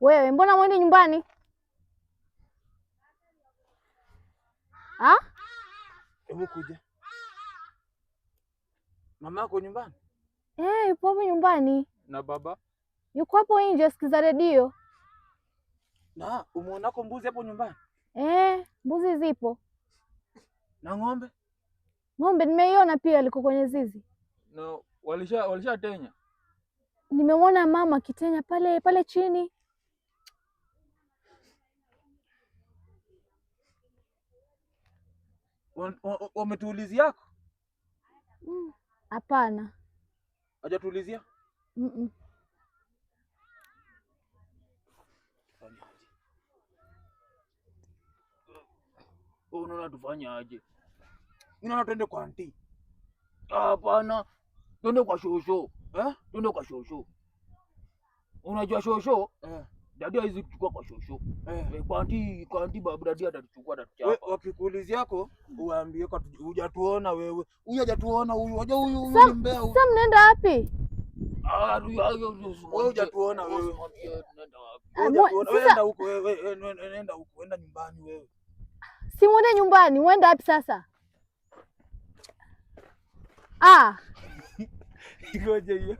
Wewe mbona mwendi nyumbani? Hebu kuja. Mama yako nyumbani? Yupo hapo nyumbani. Na baba? Yuko hapo nje asikiza redio. Na umeonako mbuzi hapo nyumbani? Mbuzi zipo. Na ng'ombe? Ng'ombe nimeiona pia liko kwenye zizi. No, walisha tenya. Nimemwona mama kitenya pale chini. Wametuuliziako? Hapana. Hajatuulizia? Unaona tufanye aje? Unaona twende kwa auntie? Hapana. Twende kwa shosho. Twende kwa shosho. Unajua shosho? Dadi hizi kuchukua kwa shosho. Kwa auntie babu dadi atachukua atachapa. Wewe wakikuulizia yako uambie kwa hujatuona wewe. Huyu hajatuona huyu. Unajua huyu ni mbea huyu. Sasa mnaenda wapi? Wewe hujatuona wewe. Tunaenda wapi? Nenda huko wewe. Nenda huko. Enda nyumbani wewe. Si mwende nyumbani, uenda wapi sasa? Ngoja hiyo.